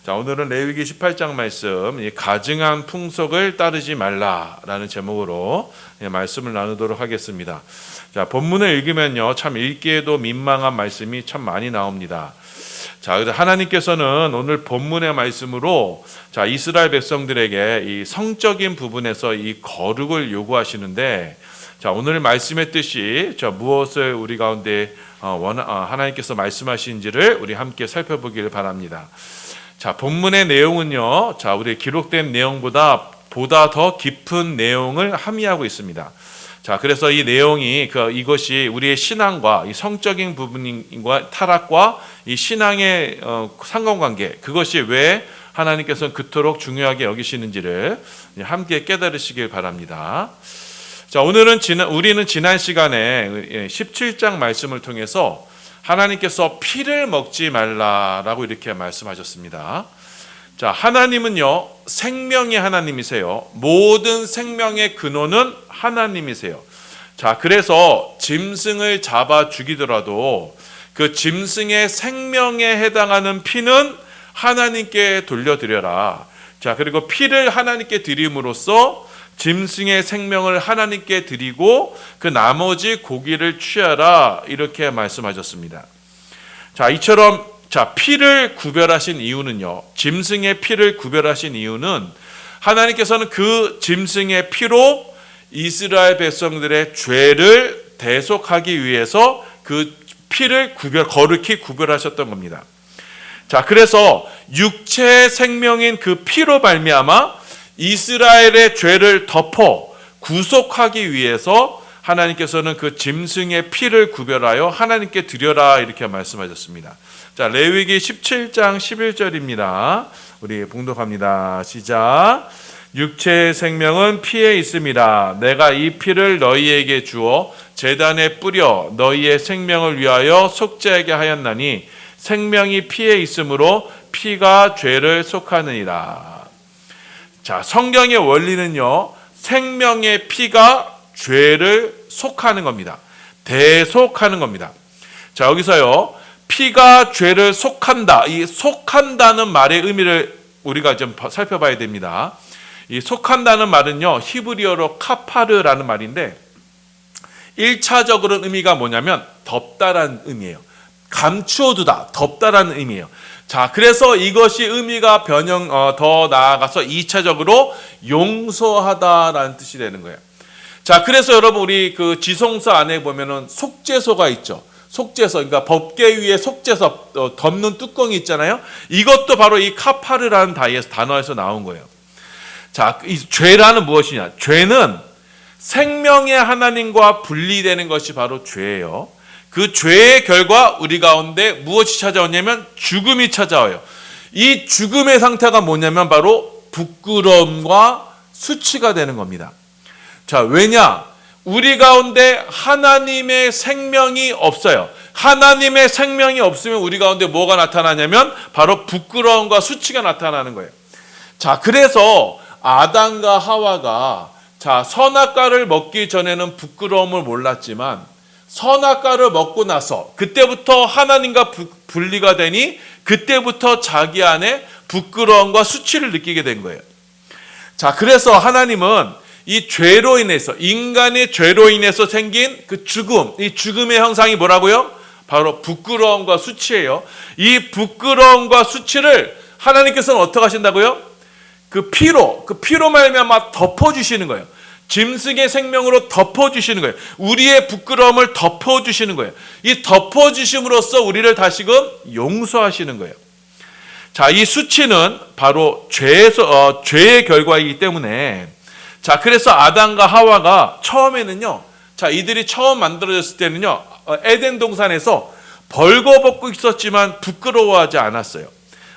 자, 오늘은 레위기 18장 말씀, 가증한 풍속을 따르지 말라라는 제목으로 말씀을 나누도록 하겠습니다. 자, 본문을 읽으면요, 참 읽기에도 민망한 말씀이 참 많이 나옵니다. 자, 그래서 하나님께서는 오늘 본문의 말씀으로 자, 이스라엘 백성들에게 이 성적인 부분에서 이 거룩을 요구하시는데, 자, 오늘 말씀의 뜻이 무엇을 우리 가운데 하나님께서 말씀하신지를 우리 함께 살펴보기를 바랍니다. 자, 본문의 내용은요, 자, 우리 기록된 내용보다 더 깊은 내용을 함의하고 있습니다. 자, 그래서 이 내용이 이것이 우리의 신앙과 이 성적인 부분과 타락과 이 신앙의 상관관계, 그것이 왜 하나님께서는 그토록 중요하게 여기시는지를 함께 깨달으시길 바랍니다. 자, 우리는 지난 시간에 17장 말씀을 통해서 하나님께서 피를 먹지 말라라고 이렇게 말씀하셨습니다. 자, 하나님은요, 생명의 하나님이세요. 모든 생명의 근원은 하나님이세요. 자, 그래서 짐승을 잡아 죽이더라도 그 짐승의 생명에 해당하는 피는 하나님께 돌려드려라. 자, 그리고 피를 하나님께 드림으로써 짐승의 생명을 하나님께 드리고 그 나머지 고기를 취하라, 이렇게 말씀하셨습니다. 자, 이처럼 피를 구별하신 이유는요, 짐승의 피를 구별하신 이유는 하나님께서는 그 짐승의 피로 이스라엘 백성들의 죄를 대속하기 위해서 그 피를 거룩히 구별하셨던 겁니다. 자, 그래서 육체의 생명인 그 피로 말미암아 이스라엘의 죄를 덮어 구속하기 위해서 하나님께서는 그 짐승의 피를 구별하여 하나님께 드려라, 이렇게 말씀하셨습니다. 자, 레위기 17장 11절입니다. 우리 봉독합니다. 시작. 육체의 생명은 피에 있음이라. 내가 이 피를 너희에게 주어 제단에 뿌려 너희의 생명을 위하여 속죄하게 하였나니 생명이 피에 있으므로 피가 죄를 속하느니라. 자, 성경의 원리는요, 생명의 피가 죄를 속하는 겁니다. 대속하는 겁니다. 자, 여기서요, 피가 죄를 속한다. 이 속한다는 말의 의미를 우리가 좀 살펴봐야 됩니다. 이 속한다는 말은요, 히브리어로 카파르라는 말인데 1차적으로는 의미가 뭐냐면 덮다라는 의미예요. 감추어두다, 덮다라는 의미예요. 자, 그래서 이것이 의미가 더 나아가서 2차적으로 용서하다라는 뜻이 되는 거예요. 자, 그래서 여러분, 우리 그 지성서 안에 보면은 속죄소가 있죠. 속죄서, 그러니까 법궤 위에 속죄서 덮는 뚜껑이 있잖아요. 이것도 바로 이 카파르라는 단어에서 나온 거예요. 자, 이 죄라는 무엇이냐? 죄는 생명의 하나님과 분리되는 것이 바로 죄예요. 그 죄의 결과 우리 가운데 무엇이 찾아오냐면 죽음이 찾아와요. 이 죽음의 상태가 뭐냐면 바로 부끄러움과 수치가 되는 겁니다. 자, 왜냐? 우리 가운데 하나님의 생명이 없어요. 하나님의 생명이 없으면 우리 가운데 뭐가 나타나냐면 바로 부끄러움과 수치가 나타나는 거예요. 자, 그래서 아담과 하와가 선악과를 먹기 전에는 부끄러움을 몰랐지만 선악과를 먹고 나서 그때부터 하나님과 분리가 되니 그때부터 자기 안에 부끄러움과 수치를 느끼게 된 거예요. 자, 그래서 하나님은 이 죄로 인해서, 인간의 죄로 인해서 생긴 그 죽음, 이 죽음의 형상이 뭐라고요? 바로 부끄러움과 수치예요. 이 부끄러움과 수치를 하나님께서는 어떻게 하신다고요? 그 피로 말미암아 덮어주시는 거예요. 짐승의 생명으로 덮어주시는 거예요. 우리의 부끄러움을 덮어주시는 거예요. 이 덮어주심으로써 우리를 다시금 용서하시는 거예요. 자, 이 수치는 바로 죄의 결과이기 때문에, 자, 그래서 아담과 하와가 처음에는요, 자, 이들이 처음 만들어졌을 때는요, 에덴 동산에서 벌거벗고 있었지만 부끄러워하지 않았어요.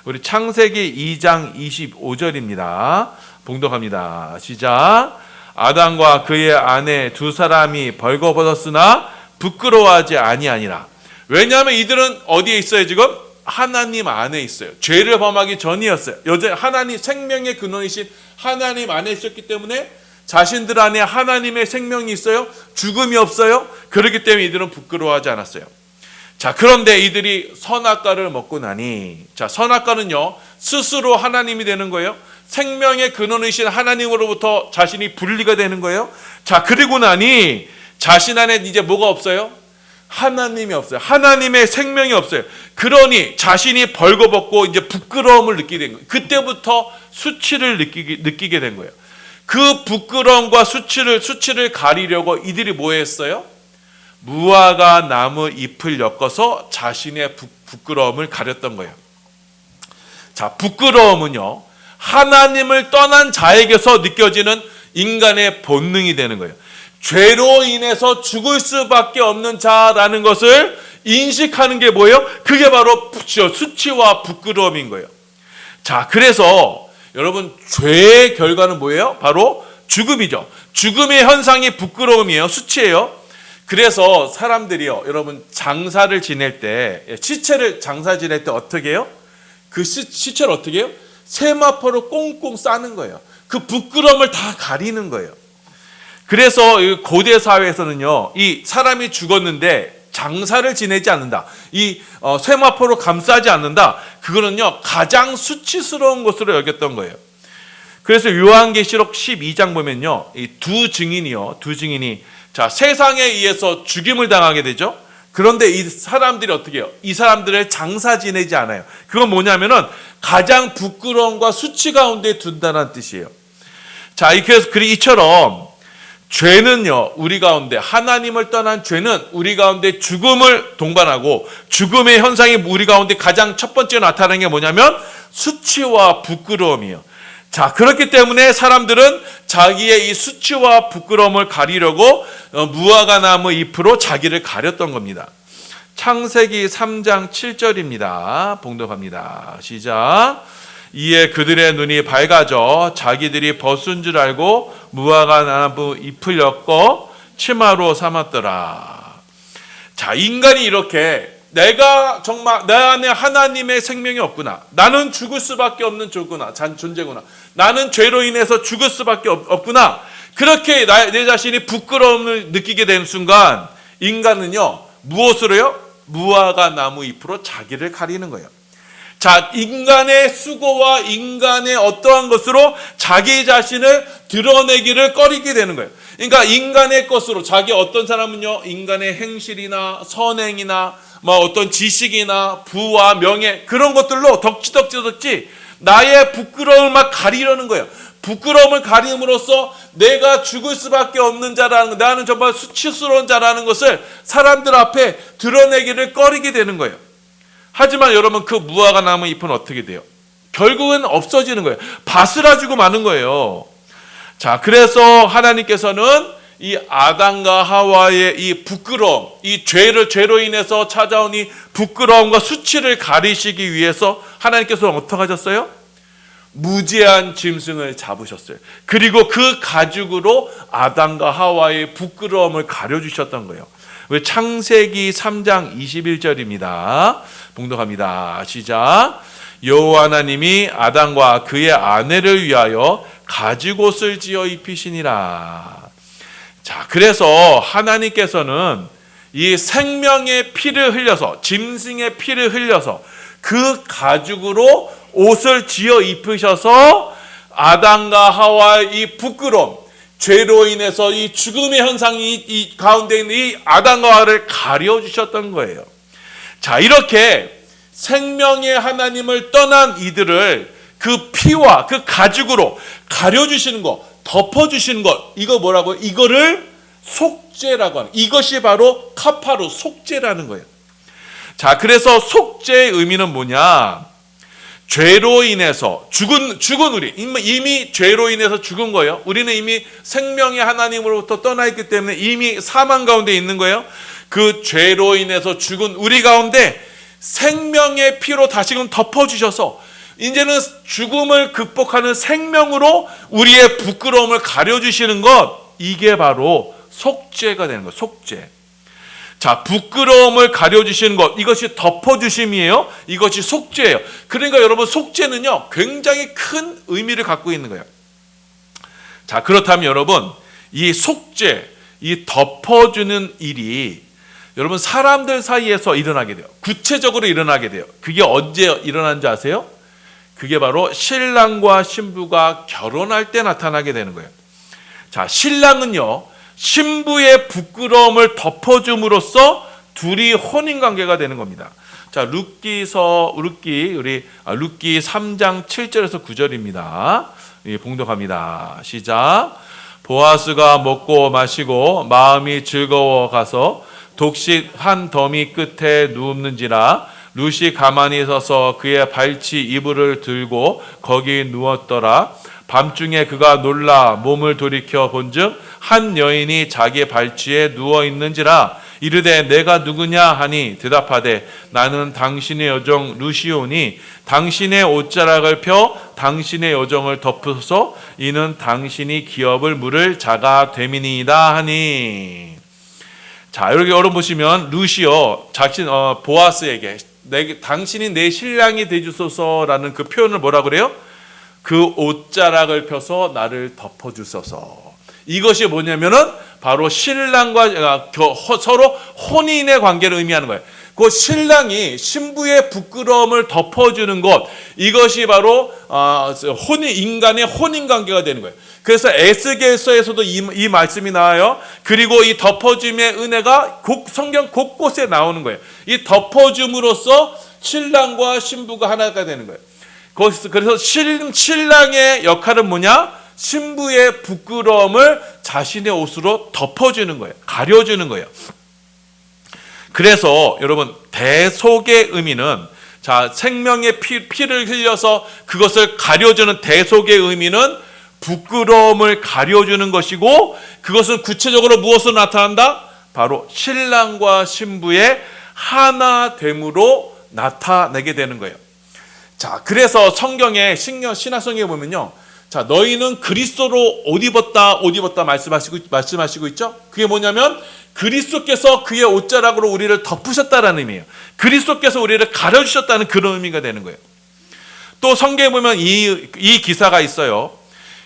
우리 창세기 2장 25절입니다. 봉독합니다. 시작. 아담과 그의 아내 두 사람이 벌거벗었으나 부끄러워하지 아니하니라. 왜냐하면 이들은 어디에 있어요? 지금 하나님 안에 있어요. 죄를 범하기 전이었어요. 여전히 하나님, 생명의 근원이신 하나님 안에 있었기 때문에 자신들 안에 하나님의 생명이 있어요. 죽음이 없어요. 그렇기 때문에 이들은 부끄러워하지 않았어요. 자, 그런데 이들이 선악과를 먹고 나니, 자, 선악과는요, 스스로 하나님이 되는 거예요. 생명의 근원이신 하나님으로부터 자신이 분리가 되는 거예요. 자, 그리고 나니 자신 안에 이제 뭐가 없어요? 하나님이 없어요. 하나님의 생명이 없어요. 그러니 자신이 벌거벗고 이제 부끄러움을 느끼게 된 거예요. 그때부터 수치를 느끼게 된 거예요. 그 부끄러움과 수치를 가리려고 이들이 뭐 했어요? 무화과 나무 잎을 엮어서 자신의 부끄러움을 가렸던 거예요. 자, 부끄러움은요, 하나님을 떠난 자에게서 느껴지는 인간의 본능이 되는 거예요. 죄로 인해서 죽을 수밖에 없는 자라는 것을 인식하는 게 뭐예요? 그게 바로 수치와 부끄러움인 거예요. 자, 그래서 여러분, 죄의 결과는 뭐예요? 바로 죽음이죠. 죽음의 현상이 부끄러움이에요. 수치예요. 그래서 사람들이요, 여러분, 장사를 지낼 때, 시체를 장사 지낼 때 어떻게 해요? 그 시체를 어떻게 해요? 세마포로 꽁꽁 싸는 거예요. 그 부끄러움을 다 가리는 거예요. 그래서 고대 사회에서는요, 이 사람이 죽었는데 장사를 지내지 않는다, 이 세마포로 감싸지 않는다, 그거는요 가장 수치스러운 것으로 여겼던 거예요. 그래서 요한계시록 12장 보면요, 이 두 증인이 자, 세상에 의해서 죽임을 당하게 되죠. 그런데 이 사람들이 어떻게 해요? 이 사람들을 장사 지내지 않아요. 그건 뭐냐면은 가장 부끄러움과 수치 가운데 둔다는 뜻이에요. 자, 그래서 이처럼 죄는요, 우리 가운데, 하나님을 떠난 죄는 우리 가운데 죽음을 동반하고, 죽음의 현상이 우리 가운데 가장 첫 번째 나타나는 게 뭐냐면 수치와 부끄러움이에요. 자, 그렇기 때문에 사람들은 자기의 이 수치와 부끄러움을 가리려고 무화과 나무 잎으로 자기를 가렸던 겁니다. 창세기 3장 7절입니다. 봉독합니다. 시작. 이에 그들의 눈이 밝아져 자기들이 벗은 줄 알고 무화과 나무 잎을 엮어 치마로 삼았더라. 자, 인간이 이렇게 내가 정말 내 안에 하나님의 생명이 없구나, 나는 죽을 수밖에 없는 존재구나, 나는 죄로 인해서 죽을 수밖에 없구나, 그렇게 내 자신이 부끄러움을 느끼게 되는 순간 인간은요, 무엇으로요? 무화과 나무 잎으로 자기를 가리는 거예요. 자, 인간의 수고와 인간의 어떠한 것으로 자기 자신을 드러내기를 꺼리게 되는 거예요. 그러니까 인간의 것으로, 자기 어떤 사람은요, 인간의 행실이나 선행이나 어떤 지식이나 부와 명예, 그런 것들로 덕지 나의 부끄러움을 막 가리려는 거예요. 부끄러움을 가림으로써 내가 죽을 수밖에 없는 자라는, 나는 정말 수치스러운 자라는 것을 사람들 앞에 드러내기를 꺼리게 되는 거예요. 하지만 여러분, 그 무화과 나무 잎은 어떻게 돼요? 결국은 없어지는 거예요. 바스라지고 마는 거예요. 자, 그래서 하나님께서는 이 아담과 하와의 이 부끄러움, 이 죄로 인해서 찾아온 이 부끄러움과 수치를 가리시기 위해서 하나님께서는 어떻게 하셨어요? 무지한 짐승을 잡으셨어요. 그리고 그 가죽으로 아담과 하와의 부끄러움을 가려주셨던 거예요. 창세기 3장 21절입니다. 봉독합니다. 시작. 여호와 하나님이 아담과 그의 아내를 위하여 가죽옷을 지어 입히시니라. 자, 그래서 하나님께서는 이 생명의 피를 흘려서, 짐승의 피를 흘려서 그 가죽으로 옷을 지어 입으셔서 아담과 하와의 이 부끄러움, 죄로 인해서 이 죽음의 현상이 이 가운데 있는 이 아담과 하와를 가려주셨던 거예요. 자, 이렇게 생명의 하나님을 떠난 이들을 그 피와 그 가죽으로 가려주시는 것, 덮어주시는 것, 이거 뭐라고요? 이거를 속죄라고 하는, 이것이 바로 카파루, 속죄라는 거예요. 자, 그래서 속죄의 의미는 뭐냐? 죄로 인해서 죽은 우리, 이미 죄로 인해서 죽은 거예요. 우리는 이미 생명의 하나님으로부터 떠나 있기 때문에 이미 사망 가운데 있는 거예요. 그 죄로 인해서 죽은 우리 가운데 생명의 피로 다시금 덮어주셔서 이제는 죽음을 극복하는 생명으로 우리의 부끄러움을 가려주시는 것, 이게 바로 속죄가 되는 거예요. 속죄. 자, 부끄러움을 가려주시는 것, 이것이 덮어주심이에요. 이것이 속죄예요. 그러니까 여러분, 속죄는요 굉장히 큰 의미를 갖고 있는 거예요. 자, 그렇다면 여러분, 이 속죄, 이 덮어주는 일이 여러분 사람들 사이에서 일어나게 돼요. 구체적으로 일어나게 돼요. 그게 언제 일어난지 아세요? 그게 바로 신랑과 신부가 결혼할 때 나타나게 되는 거예요. 자, 신랑은요, 신부의 부끄러움을 덮어줌으로써 둘이 혼인 관계가 되는 겁니다. 자, 룻기 3장 7절에서 9절입니다. 봉독합니다. 시작. 보아스가 먹고 마시고 마음이 즐거워 가서 독식 한 더미 끝에 누웠는지라 룻이 가만히 서서 그의 발치 이불을 들고 거기 누웠더라. 밤중에 그가 놀라 몸을 돌이켜 본즉 한 여인이 자기 발치에 누워 있는지라. 이르되 내가 누구냐 하니 대답하되 나는 당신의 여종 룻이오니 당신의 옷자락을 펴 당신의 여종을 덮으소서 이는 당신이 기업을 물을 자가 됨이니이다 하니. 자, 여기 여러분 보시면 룻이요 보아스에게 당신이 내 신랑이 되주소서라는 그 표현을 뭐라 그래요? 그 옷자락을 펴서 나를 덮어주소서. 이것이 뭐냐면은 바로 신랑과 서로 혼인의 관계를 의미하는 거예요. 그 신랑이 신부의 부끄러움을 덮어주는 것, 이것이 바로 인간의 혼인 관계가 되는 거예요. 그래서 에스겔서에서도 이 말씀이 나와요. 그리고 이 덮어줌의 은혜가 성경 곳곳에 나오는 거예요. 이 덮어줌으로써 신랑과 신부가 하나가 되는 거예요. 그래서 신랑의 역할은 뭐냐? 신부의 부끄러움을 자신의 옷으로 덮어주는 거예요. 가려주는 거예요. 그래서 여러분 대속의 의미는 생명의 피를 흘려서 그것을 가려주는 대속의 의미는 부끄러움을 가려주는 것이고, 그것은 구체적으로 무엇으로 나타난다? 바로 신랑과 신부의 하나됨으로 나타내게 되는 거예요. 자, 그래서 성경의 신약성경에 보면요, 자, 너희는 그리스도로 옷 입었다 말씀하시고 있죠? 그게 뭐냐면 그리스도께서 그의 옷자락으로 우리를 덮으셨다라는 의미예요. 그리스도께서 우리를 가려주셨다는 그런 의미가 되는 거예요. 또 성경에 보면 이 기사가 있어요.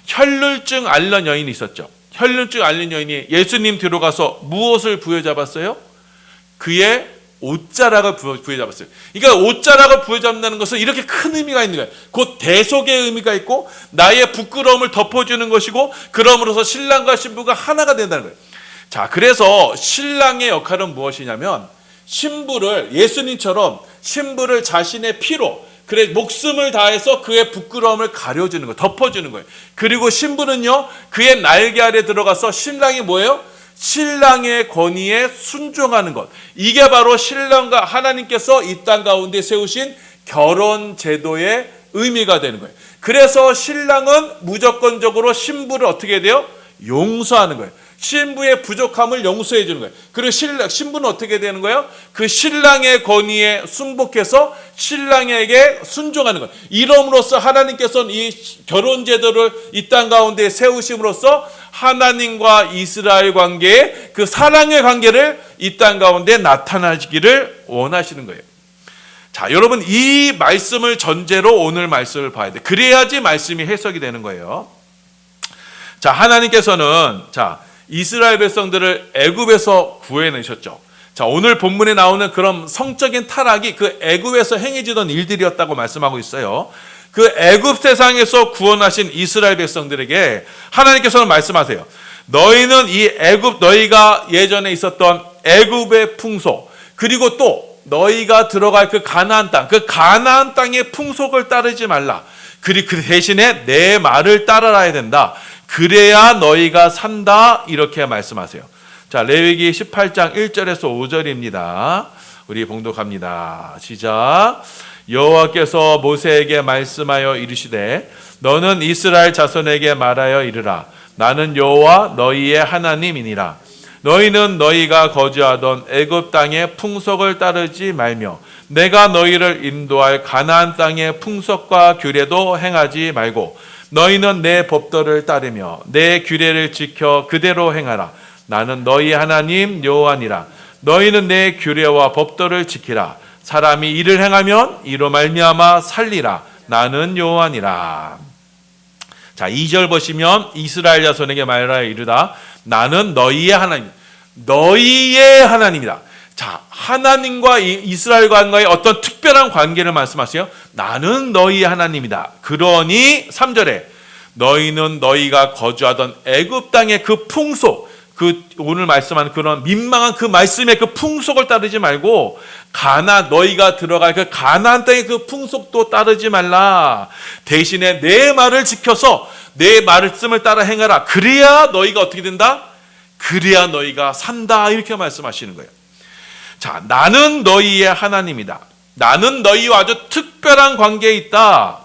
혈루증 앓는 여인이 있었죠. 혈루증 앓는 여인이 예수님 뒤로 가서 무엇을 부여잡았어요? 그의 옷자락을 부여잡았어요. 그러니까 옷자락을 부여잡는다는 것은 이렇게 큰 의미가 있는 거예요. 곧 대속의 의미가 있고 나의 부끄러움을 덮어주는 것이고, 그럼으로써 신랑과 신부가 하나가 된다는 거예요. 자, 그래서 신랑의 역할은 무엇이냐면 신부를, 예수님처럼 신부를 자신의 피로, 그래 목숨을 다해서 그의 부끄러움을 가려주는 거예요. 덮어주는 거예요. 그리고 신부는요, 그의 날개 아래 들어가서 신랑이 뭐예요? 신랑의 권위에 순종하는 것. 이게 바로 신랑과 하나님께서 이 땅 가운데 세우신 결혼 제도의 의미가 되는 거예요. 그래서 신랑은 무조건적으로 신부를 어떻게 해야 돼요? 용서하는 거예요. 신부의 부족함을 용서해 주는 거예요. 그리고 신부는 어떻게 되는 거예요? 그 신랑의 권위에 순복해서 신랑에게 순종하는 거예요. 이름으로써 하나님께서는 이 결혼 제도를 이 땅 가운데 세우심으로써 하나님과 이스라엘 관계의 그 사랑의 관계를 이 땅 가운데 나타나시기를 원하시는 거예요. 자, 여러분 이 말씀을 전제로 오늘 말씀을 봐야 돼. 그래야지 말씀이 해석이 되는 거예요. 자, 하나님께서는 이스라엘 백성들을 애굽에서 구해내셨죠. 자, 오늘 본문에 나오는 그런 성적인 타락이 그 애굽에서 행해지던 일들이었다고 말씀하고 있어요. 그 애굽 세상에서 구원하신 이스라엘 백성들에게 하나님께서는 말씀하세요. 너희는 이 애굽, 너희가 예전에 있었던 애굽의 풍속, 그리고 또 너희가 들어갈 그 가나안 땅의 풍속을 따르지 말라. 그리고 그 대신에 내 말을 따라야 된다. 그래야 너희가 산다. 이렇게 말씀하세요. 자, 레위기 18장 1절에서 5절입니다. 우리 봉독합니다. 시작. 여호와께서 모세에게 말씀하여 이르시되 너는 이스라엘 자손에게 말하여 이르라. 나는 여호와 너희의 하나님이니라. 너희는 너희가 거주하던 애굽 땅의 풍속을 따르지 말며 내가 너희를 인도할 가나안 땅의 풍속과 규례도 행하지 말고 너희는 내 법도를 따르며 내 규례를 지켜 그대로 행하라. 나는 너희 하나님 여호와니라. 너희는 내 규례와 법도를 지키라. 사람이 이를 행하면 이로 말미암아 살리라. 나는 여호와니라. 자, 2절 보시면 이스라엘 자손에게 말하여 이르다. 나는 너희의 하나님. 너희의 하나님이다. 자, 하나님과 이스라엘과의 어떤 특별한 관계를 말씀하세요. 나는 너희의 하나님이다. 그러니 3절에 너희는 너희가 거주하던 애굽 땅의 그 풍속, 그 오늘 말씀하는 그런 민망한 그 말씀의 그 풍속을 따르지 말고 너희가 들어갈 그 가나안 땅의 그 풍속도 따르지 말라. 대신에 내 말을 지켜서 내 말씀을 따라 행하라. 그래야 너희가 어떻게 된다? 그래야 너희가 산다. 이렇게 말씀하시는 거예요. 자, 나는 너희의 하나님이다. 나는 너희와 아주 특별한 관계에 있다.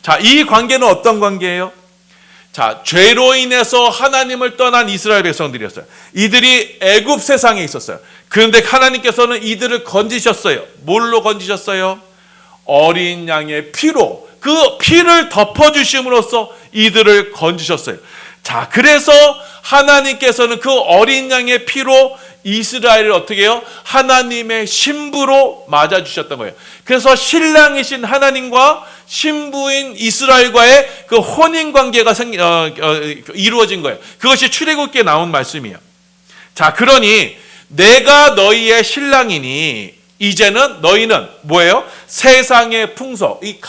자, 이 관계는 어떤 관계예요? 자, 죄로 인해서 하나님을 떠난 이스라엘 백성들이었어요. 이들이 애굽 세상에 있었어요. 그런데 하나님께서는 이들을 건지셨어요. 뭘로 건지셨어요? 어린 양의 피로, 그 피를 덮어주심으로써 이들을 건지셨어요. 자, 그래서 하나님께서는 그 어린 양의 피로 이스라엘을 어떻게 해요? 하나님의 신부로 맞아주셨던 거예요. 그래서 신랑이신 하나님과 신부인 이스라엘과의 그 혼인관계가 이루어진 거예요. 그것이 출애굽기에 나온 말씀이에요. 자, 그러니 내가 너희의 신랑이니 이제는 너희는 뭐예요? 세상의 풍속, 이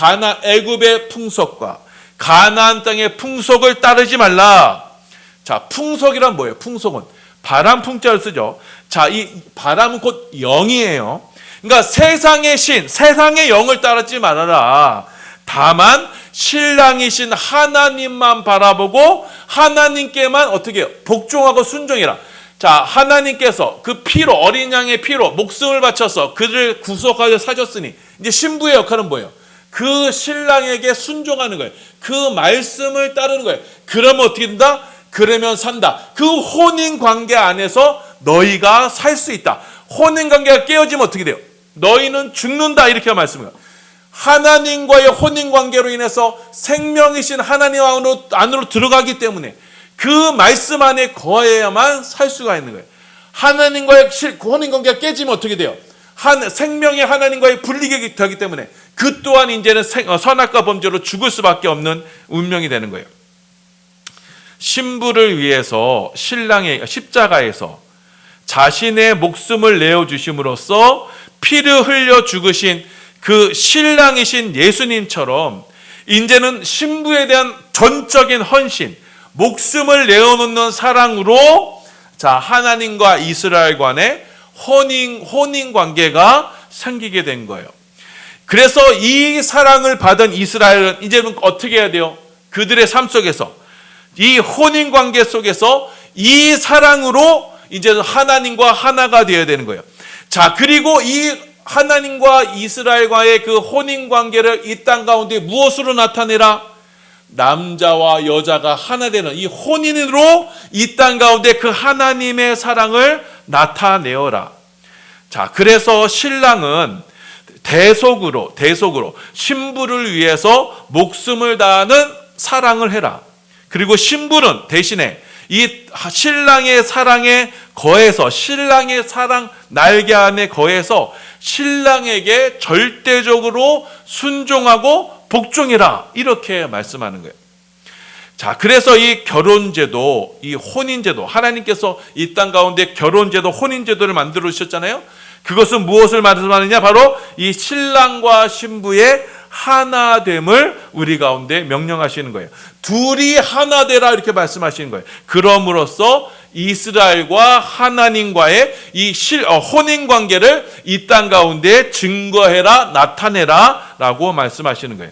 애굽의 풍속과 가나안 땅의 풍속을 따르지 말라. 자, 풍속이란 뭐예요? 풍속은 바람 풍자를 쓰죠. 자, 이 바람은 곧 영이에요. 그러니까 세상의 신, 세상의 영을 따르지 말아라. 다만 신랑이신 하나님만 바라보고 하나님께만 어떻게 해요? 복종하고 순종해라. 자, 하나님께서 그 피로, 어린 양의 피로 목숨을 바쳐서 그를 구속하여 사셨으니 이제 신부의 역할은 뭐예요? 그 신랑에게 순종하는 거예요. 그 말씀을 따르는 거예요. 그러면 어떻게 된다? 그러면 산다. 그 혼인관계 안에서 너희가 살 수 있다. 혼인관계가 깨어지면 어떻게 돼요? 너희는 죽는다. 이렇게 말씀해요. 하나님과의 혼인관계로 인해서 생명이신 하나님 안으로 들어가기 때문에 그 말씀 안에 거해야만 살 수가 있는 거예요. 하나님과의 혼인관계가 깨지면 어떻게 돼요? 생명의 하나님과의 분리가 되기 때문에 그 또한 이제는 선악과 범죄로 죽을 수밖에 없는 운명이 되는 거예요. 신부를 위해서 신랑의 십자가에서 자신의 목숨을 내어주심으로써 피를 흘려 죽으신 그 신랑이신 예수님처럼 이제는 신부에 대한 전적인 헌신, 목숨을 내어놓는 사랑으로 자, 하나님과 이스라엘 간의 혼인 관계가 생기게 된 거예요. 그래서 이 사랑을 받은 이스라엘은 이제는 어떻게 해야 돼요? 그들의 삶 속에서 이 혼인 관계 속에서 이 사랑으로 이제 하나님과 하나가 되어야 되는 거예요. 자, 그리고 이 하나님과 이스라엘과의 그 혼인 관계를 이 땅 가운데 무엇으로 나타내라? 남자와 여자가 하나 되는 이 혼인으로 이 땅 가운데 그 하나님의 사랑을 나타내어라. 자, 그래서 신랑은 대속으로 신부를 위해서 목숨을 다하는 사랑을 해라. 그리고 신부는 대신에 이 신랑의 사랑에 거해서 신랑의 사랑 날개 안에 거해서 신랑에게 절대적으로 순종하고 복종해라. 이렇게 말씀하는 거예요. 자, 그래서 이 결혼제도, 이 혼인제도, 하나님께서 이 땅 가운데 결혼제도, 혼인제도를 만들어 주셨잖아요. 그것은 무엇을 말씀하느냐? 바로 이 신랑과 신부의 하나됨을 우리 가운데 명령하시는 거예요. 둘이 하나 되라 이렇게 말씀하시는 거예요. 그럼으로써 이스라엘과 하나님과의 이 혼인 관계를 이 땅 가운데 증거해라, 나타내라 라고 말씀하시는 거예요.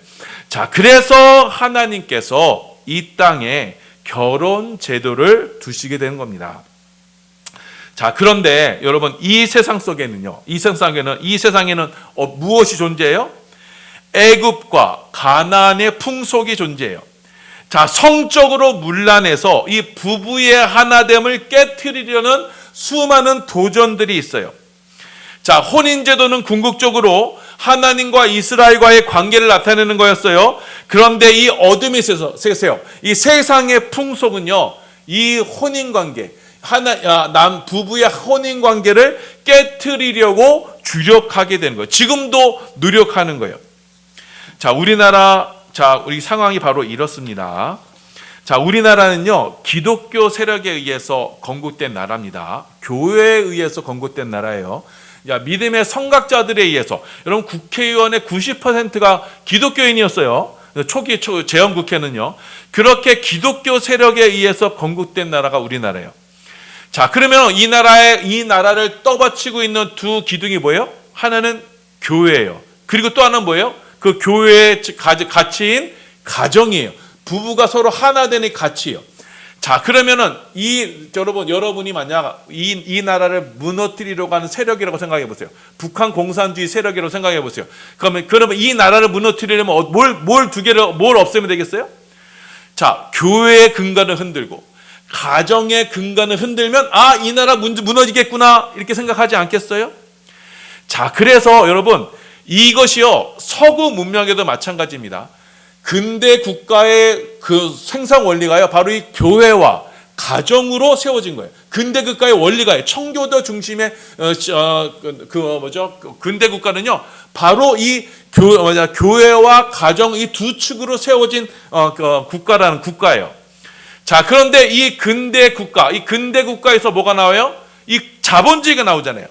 자, 그래서 하나님께서 이 땅에 결혼 제도를 두시게 되는 겁니다. 자, 그런데 여러분 이 세상 속에는요, 이 세상에는 무엇이 존재해요? 애굽과 가나안의 풍속이 존재해요. 자, 성적으로 문란해서 이 부부의 하나됨을 깨트리려는 수많은 도전들이 있어요. 자, 혼인제도는 궁극적으로 하나님과 이스라엘과의 관계를 나타내는 거였어요. 그런데 이 어둠이 있어서 이 세상의 풍속은요, 이 혼인관계, 부부의 혼인관계를 깨트리려고 주력하게 되는 거예요. 지금도 노력하는 거예요. 자, 우리 상황이 바로 이렇습니다. 자, 우리나라는요, 기독교 세력에 의해서 건국된 나라입니다. 교회에 의해서 건국된 나라예요. 믿음의 성각자들에 의해서, 여러분 국회의원의 90%가 기독교인이었어요. 초기 재헌국회는요. 그렇게 기독교 세력에 의해서 건국된 나라가 우리나라예요. 자, 그러면 이 나라를 떠받치고 있는 두 기둥이 뭐예요? 하나는 교회예요. 그리고 또 하나는 뭐예요? 그 교회의 가치인 가정이에요. 부부가 서로 하나 되는 가치예요. 자, 그러면은 여러분이 만약 이 나라를 무너뜨리려고 하는 세력이라고 생각해 보세요. 북한 공산주의 세력이라고 생각해 보세요. 그러면 이 나라를 무너뜨리려면 뭘 없애면 되겠어요? 자, 교회의 근간을 흔들고 가정의 근간을 흔들면 이 나라 무너지겠구나 이렇게 생각하지 않겠어요? 자, 그래서 여러분 이것이요 서구 문명에도 마찬가지입니다. 근대 국가의 그 생산 원리가요 바로 이 교회와 가정으로 세워진 거예요. 근대 국가의 원리가요 청교도 중심의 근대 국가는요 바로 이 교회와 가정 이 두 축으로 세워진 국가라는 국가예요. 자, 그런데 이 근대 국가에서 뭐가 나와요? 이 자본주의가 나오잖아요.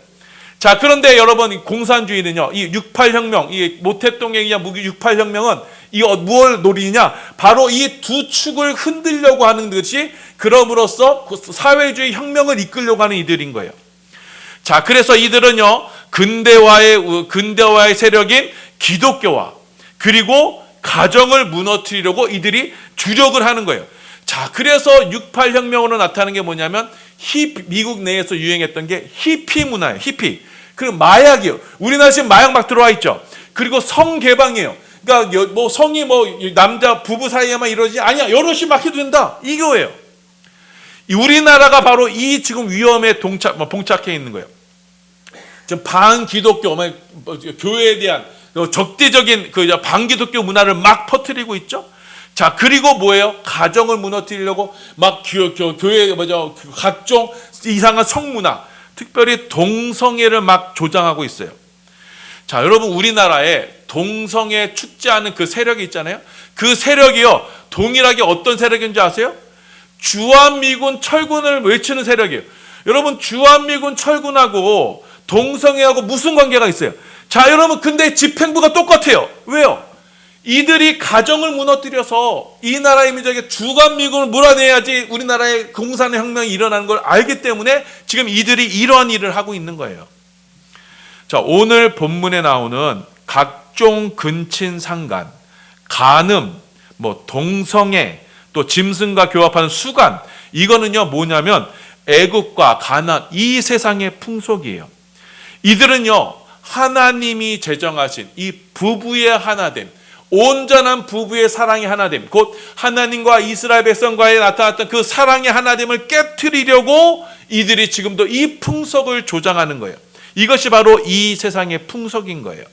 자, 그런데 여러분 공산주의는요 이 68혁명, 이 모택동에 의한 68혁명은 무엇을 노리느냐? 바로 이 두 축을 흔들려고 하는 것이, 그럼으로써 사회주의 혁명을 이끌려고 하는 이들인 거예요. 자, 그래서 이들은요 근대화의 세력인 기독교와 그리고 가정을 무너뜨리려고 이들이 주력을 하는 거예요. 자, 그래서 68혁명으로 나타나는 게 뭐냐면 미국 내에서 유행했던 게 히피 문화예요. 히피. 그리고 마약이에요. 우리나라 지금 마약 막 들어와 있죠. 그리고 성 개방이에요. 그러니까 성이 남자 부부 사이에만 이러지 아니야. 여럿이 막 해도 된다. 이거예요. 우리나라가 바로 이 지금 위험에 봉착해 있는 거예요. 지금 반기독교, 교회에 대한 적대적인 반기독교 문화를 막 퍼뜨리고 있죠. 자, 그리고 뭐예요? 가정을 무너뜨리려고 막 교회 각종 이상한 성문화, 특별히 동성애를 막 조장하고 있어요. 자, 여러분 우리나라에 동성애 축제하는 그 세력이 있잖아요. 그 세력이요 동일하게 어떤 세력인지 아세요? 주한미군 철군을 외치는 세력이에요. 여러분 주한미군 철군하고 동성애하고 무슨 관계가 있어요? 자, 여러분 근데 집행부가 똑같아요. 왜요? 이들이 가정을 무너뜨려서 이 나라의 민족에 주한미군을 몰아내야지 우리나라의 공산의 혁명이 일어나는 걸 알기 때문에 지금 이들이 이러한 일을 하고 있는 거예요. 자, 오늘 본문에 나오는 각종 근친상간, 간음, 동성애, 또 짐승과 교합하는 수간, 이거는요 뭐냐면 애국과 가난 이 세상의 풍속이에요. 이들은요 하나님이 제정하신 이 부부의 하나됨, 온전한 부부의 사랑의 하나됨, 곧 하나님과 이스라엘 백성과의 나타났던 그 사랑의 하나됨을 깨트리려고 이들이 지금도 이 풍속을 조장하는 거예요. 이것이 바로 이 세상의 풍속인 거예요.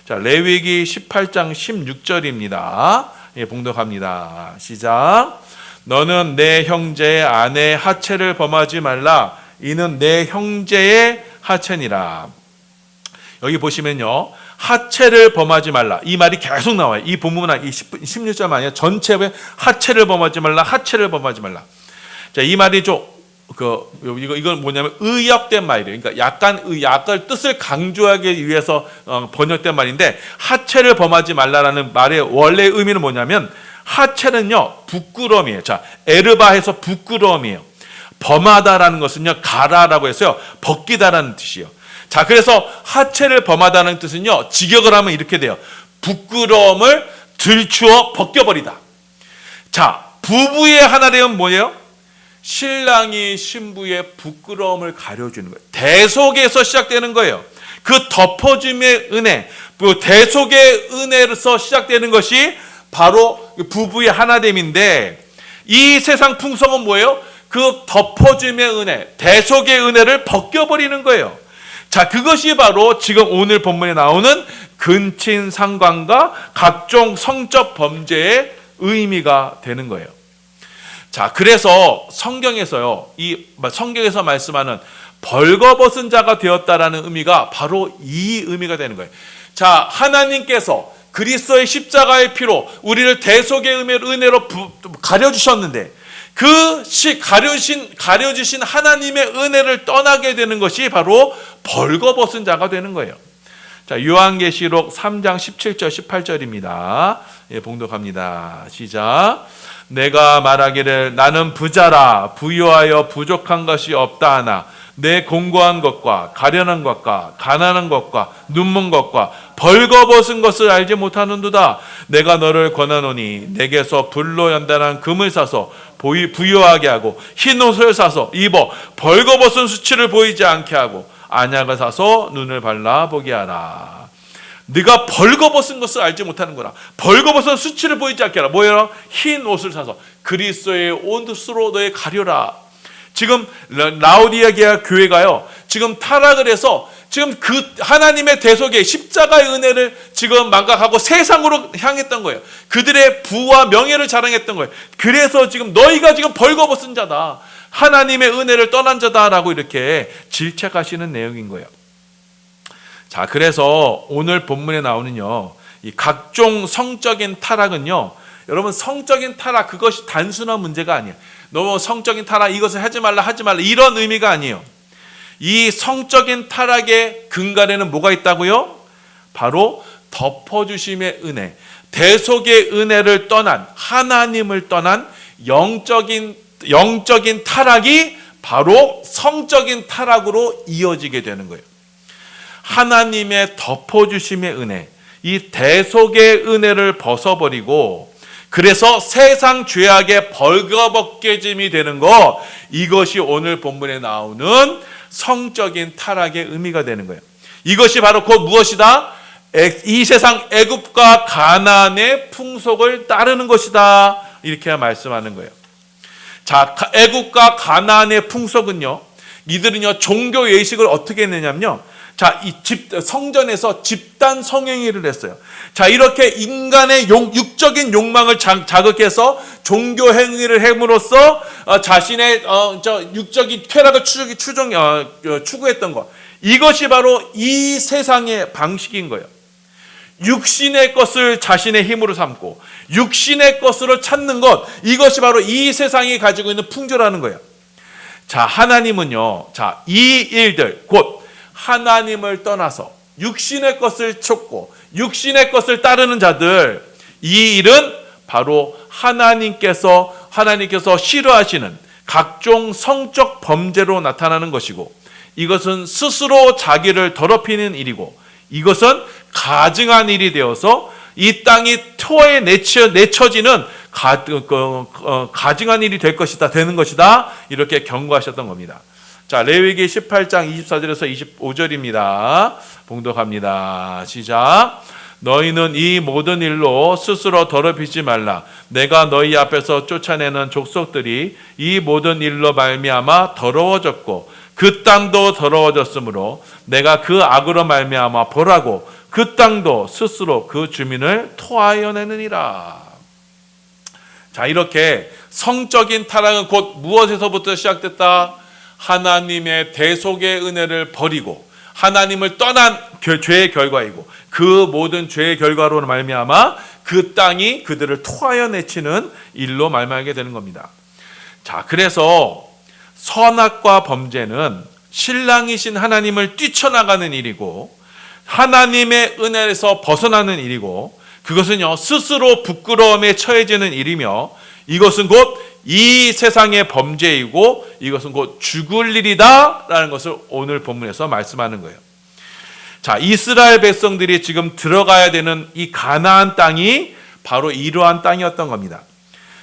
자, 레위기 18장 16절입니다. 예, 봉독합니다. 시작. 너는 내 형제의 아내의 하체를 범하지 말라. 이는 내 형제의 하체니라. 여기 보시면요. 하체를 범하지 말라. 이 말이 계속 나와요. 이 본문은 이 16절만 아니라 전체에 하체를 범하지 말라. 하체를 범하지 말라. 자, 이 말이 좀 이건 뭐냐면 의역된 말이에요. 그러니까 약간 뜻을 강조하기 위해서 번역된 말인데, 하체를 범하지 말라라는 말의 원래 의미는 뭐냐면 하체는요 부끄러움이에요. 자, 에르바해서 부끄러움이에요. 범하다라는 것은요 가라라고 해서요 벗기다라는 뜻이에요. 자, 그래서 하체를 범하다는 뜻은요 직역을 하면 이렇게 돼요. 부끄러움을 들추어 벗겨버리다. 자, 부부의 하나됨은 뭐예요? 신랑이 신부의 부끄러움을 가려주는 거예요. 대속에서 시작되는 거예요. 그 덮어줌의 은혜, 대속의 은혜로서 시작되는 것이 바로 부부의 하나됨인데, 이 세상 풍속은 뭐예요? 그 덮어줌의 은혜, 대속의 은혜를 벗겨버리는 거예요. 자, 그것이 바로 지금 오늘 본문에 나오는 근친상간과 각종 성적 범죄의 의미가 되는 거예요. 자, 그래서 성경에서요, 성경에서 말씀하는 벌거벗은 자가 되었다라는 의미가 바로 이 의미가 되는 거예요. 자, 하나님께서 그리스도의 십자가의 피로 우리를 대속의 은혜로 가려주셨는데, 가려주신 하나님의 은혜를 떠나게 되는 것이 바로 벌거벗은 자가 되는 거예요. 자, 요한계시록 3장 17절 18절입니다. 예, 봉독합니다. 시작. 내가 말하기를 나는 부자라 부유하여 부족한 것이 없다 하나 내 공고한 것과 가련한 것과 가난한 것과 눈먼 것과 벌거벗은 것을 알지 못하는도다. 내가 너를 권하노니 내게서 불로 연단한 금을 사서 부유하게 하고 흰 옷을 사서 입어 벌거벗은 수치를 보이지 않게 하고 안약을 사서 눈을 발라 보게 하라. 네가 벌거벗은 것을 알지 못하는 거라. 벌거벗은 수치를 보이지 않게 하라. 뭐예요? 흰 옷을 사서 그리스도의 옷으로 너의 가려라. 지금 라오디게아 교회가요, 지금 타락을 해서 지금 그 하나님의 대속의 십자가의 은혜를 지금 망각하고 세상으로 향했던 거예요. 그들의 부와 명예를 자랑했던 거예요. 그래서 지금 너희가 지금 벌거벗은 자다, 하나님의 은혜를 떠난 자다라고 이렇게 질책하시는 내용인 거예요. 자, 그래서 오늘 본문에 나오는요, 이 각종 성적인 타락은요, 여러분 성적인 타락 그것이 단순한 문제가 아니에요. 너무 성적인 타락 이것을 하지 말라 이런 의미가 아니에요. 이 성적인 타락의 근간에는 뭐가 있다고요? 바로 덮어주심의 은혜, 대속의 은혜를 떠난, 하나님을 떠난 영적인 타락이 바로 성적인 타락으로 이어지게 되는 거예요. 하나님의 덮어주심의 은혜, 이 대속의 은혜를 벗어버리고 그래서 세상 죄악의 벌거벗겨짐이 되는 것, 이것이 오늘 본문에 나오는 성적인 타락의 의미가 되는 거예요. 이것이 바로 곧 무엇이다? 이 세상 애굽과 가나안의 풍속을 따르는 것이다, 이렇게 말씀하는 거예요. 자, 애굽과 가나안의 풍속은요, 이들은요 종교 예식을 어떻게 했느냐면요, 자, 이 성전에서 집단 성행위를 했어요. 자, 이렇게 인간의 육적인 욕망을 자극해서 종교 행위를 함으로써 자신의 육적인 쾌락을 추구했던 것. 이것이 바로 이 세상의 방식인 거예요. 육신의 것을 자신의 힘으로 삼고 육신의 것으로 찾는 것, 이것이 바로 이 세상이 가지고 있는 풍조라는 거예요. 자, 하나님은요, 자, 이 일들 곧 하나님을 떠나서 육신의 것을 찾고 육신의 것을 따르는 자들, 이 일은 바로 하나님께서 싫어하시는 각종 성적 범죄로 나타나는 것이고, 이것은 스스로 자기를 더럽히는 일이고, 이것은 가증한 일이 되어서 이 땅이 토에 내쳐지는 가증한 일이 되는 것이다, 이렇게 경고하셨던 겁니다. 자, 레위기 18장 24절에서 25절입니다. 봉독합니다. 시작. 너희는 이 모든 일로 스스로 더럽히지 말라. 내가 너희 앞에서 쫓아내는 족속들이 이 모든 일로 말미암아 더러워졌고 그 땅도 더러워졌으므로 내가 그 악으로 말미암아 벌하고 그 땅도 스스로 그 주민을 토하여 내느니라. 자, 이렇게 성적인 타락은 곧 무엇에서부터 시작됐다? 하나님의 대속의 은혜를 버리고 하나님을 떠난 죄의 결과이고, 그 모든 죄의 결과로 말미암아 그 땅이 그들을 토하여 내치는 일로 말미암게 되는 겁니다. 자, 그래서 선악과 범죄는 신랑이신 하나님을 뛰쳐나가는 일이고 하나님의 은혜에서 벗어나는 일이고, 그것은요 스스로 부끄러움에 처해지는 일이며, 이것은 곧 이 세상의 범죄이고 이것은 곧 죽을 일이다라는 것을 오늘 본문에서 말씀하는 거예요. 자, 이스라엘 백성들이 지금 들어가야 되는 이 가나안 땅이 바로 이러한 땅이었던 겁니다.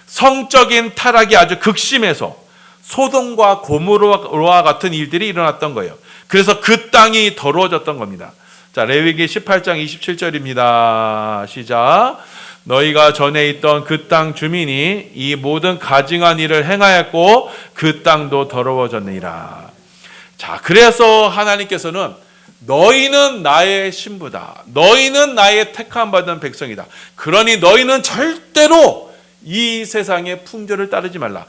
성적인 타락이 아주 극심해서 소돔과 고모라와 같은 일들이 일어났던 거예요. 그래서 그 땅이 더러워졌던 겁니다. 자, 레위기 18장 27절입니다. 시작. 너희가 전에 있던 그 땅 주민이 이 모든 가증한 일을 행하였고 그 땅도 더러워졌느니라. 자, 그래서 하나님께서는 너희는 나의 신부다, 너희는 나의 택함 받은 백성이다, 그러니 너희는 절대로 이 세상의 풍조를 따르지 말라.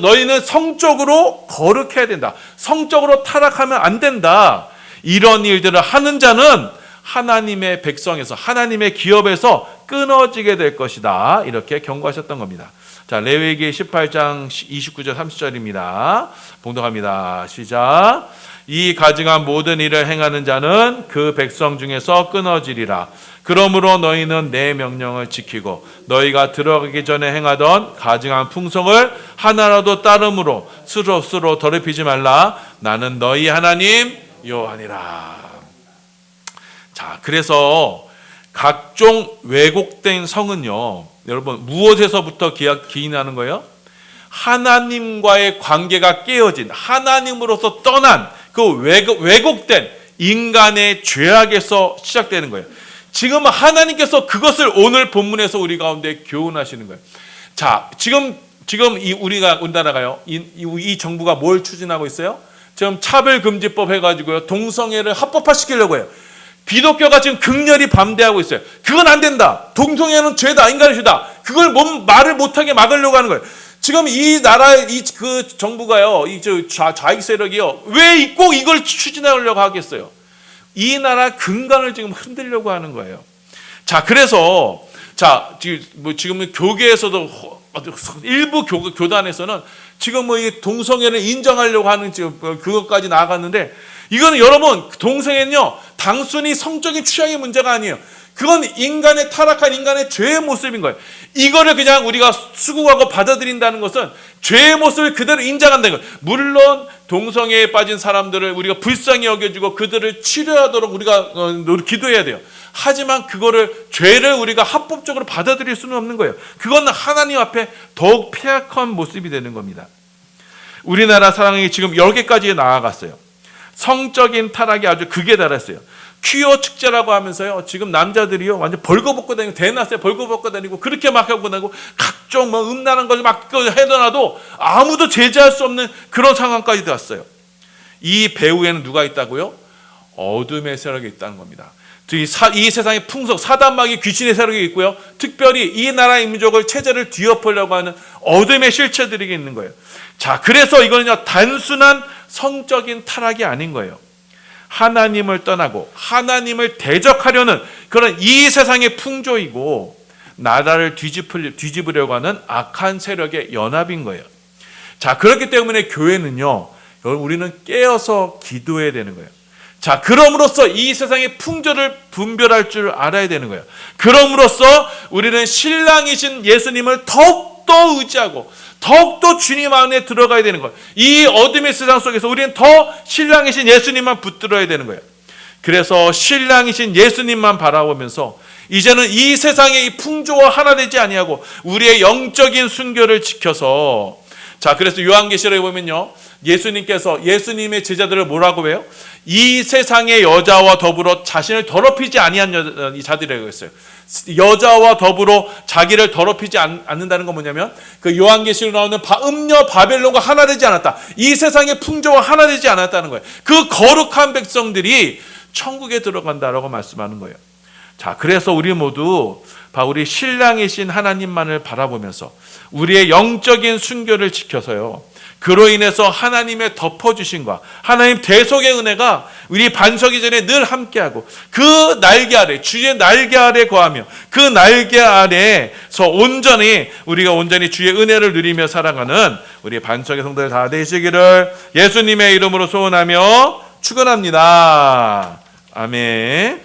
너희는 성적으로 거룩해야 된다, 성적으로 타락하면 안 된다. 이런 일들을 하는 자는 하나님의 백성에서 하나님의 기업에서 끊어지게 될 것이다. 이렇게 경고하셨던 겁니다. 자, 레위기 18장 29절 30절입니다. 봉독합니다. 시작. 이 가증한 모든 일을 행하는 자는 그 백성 중에서 끊어지리라. 그러므로 너희는 내 명령을 지키고 너희가 들어가기 전에 행하던 가증한 풍속을 하나라도 따름으로 스스로 더럽히지 말라. 나는 너희 하나님 여호와니라. 자, 그래서 각종 왜곡된 성은요, 여러분 무엇에서부터 기인하는 거예요? 하나님과의 관계가 깨어진, 하나님으로서 떠난 그 왜곡된 인간의 죄악에서 시작되는 거예요. 지금 하나님께서 그것을 오늘 본문에서 우리 가운데 교훈하시는 거예요. 자, 지금 우리가 우리나라가요, 이 정부가 뭘 추진하고 있어요? 지금 차별금지법 해가지고요, 동성애를 합법화시키려고 해요. 기독교가 지금 극렬히 반대하고 있어요. 그건 안 된다. 동성애는 죄다, 인간의 죄다. 그걸 말을 못하게 막으려고 하는 거예요. 지금 이 나라, 그 정부가요, 좌익 세력이요, 왜 꼭 이걸 추진하려고 하겠어요? 이 나라 근간을 지금 흔들려고 하는 거예요. 자, 그래서, 자, 지금 교계에서도, 일부 교단에서는 지금 이 동성애를 인정하려고 하는 그것까지 나아갔는데, 이거는 여러분, 동성애는요, 단순히 성적인 취향의 문제가 아니에요. 그건 인간의 타락한 인간의 죄의 모습인 거예요. 이거를 그냥 우리가 수긍하고 받아들인다는 것은 죄의 모습을 그대로 인정한다는 거예요. 물론 동성애에 빠진 사람들을 우리가 불쌍히 여겨주고 그들을 치료하도록 우리가 기도해야 돼요. 하지만 그거를 죄를 우리가 합법적으로 받아들일 수는 없는 거예요. 그건 하나님 앞에 더욱 폐악한 모습이 되는 겁니다. 우리나라 사랑이 지금 여기까지 나아갔어요. 성적인 타락이 아주 극에 달했어요. 퀴어 축제라고 하면서요, 지금 남자들이요 완전 벌거벗고 다니고, 대낮에 벌거벗고 다니고 그렇게 막 하고 다니고 각종 음란한 걸 막 해더라도 아무도 제재할 수 없는 그런 상황까지 왔어요. 이 배후에는 누가 있다고요? 어둠의 세력이 있다는 겁니다. 이 세상의 풍속, 사단마귀 귀신의 세력이 있고요, 특별히 이 나라의 민족을 체제를 뒤엎으려고 하는 어둠의 실체들이 있는 거예요. 자, 그래서 이거는요 단순한 성적인 타락이 아닌 거예요. 하나님을 떠나고 하나님을 대적하려는 그런 이 세상의 풍조이고 나라를 뒤집으려고 하는 악한 세력의 연합인 거예요. 자, 그렇기 때문에 교회는요, 우리는 깨어서 기도해야 되는 거예요. 자, 그럼으로써 이 세상의 풍조를 분별할 줄 알아야 되는 거예요. 그럼으로써 우리는 신랑이신 예수님을 더욱더 의지하고 더욱더 주님 안에 들어가야 되는 거예요. 이 어둠의 세상 속에서 우리는 더 신랑이신 예수님만 붙들어야 되는 거예요. 그래서 신랑이신 예수님만 바라보면서 이제는 이 세상의 이 풍조와 하나 되지 아니하고 우리의 영적인 순결을 지켜서, 자, 그래서 요한계시록에 보면요, 예수님의 제자들을 뭐라고 해요? 이 세상의 여자와 더불어 자신을 더럽히지 아니한 자들이라고 했어요. 여자와 더불어 자기를 더럽히지 않는다는 건 뭐냐면, 그 요한계시록 나오는 음녀 바벨론과 하나 되지 않았다. 이 세상의 풍조와 하나 되지 않았다는 거예요. 그 거룩한 백성들이 천국에 들어간다라고 말씀하는 거예요. 자, 그래서 우리 모두 우리 신랑이신 하나님만을 바라보면서 우리의 영적인 순결을 지켜서요, 그로 인해서 하나님의 덮어주심과 하나님 대속의 은혜가 우리 반석이 전에 늘 함께하고 그 날개 아래, 주의 날개 아래 거하며 그 날개 아래에서 우리가 온전히 주의 은혜를 누리며 살아가는 우리 반석의 성도들 다 되시기를 예수님의 이름으로 소원하며 축원합니다. 아멘.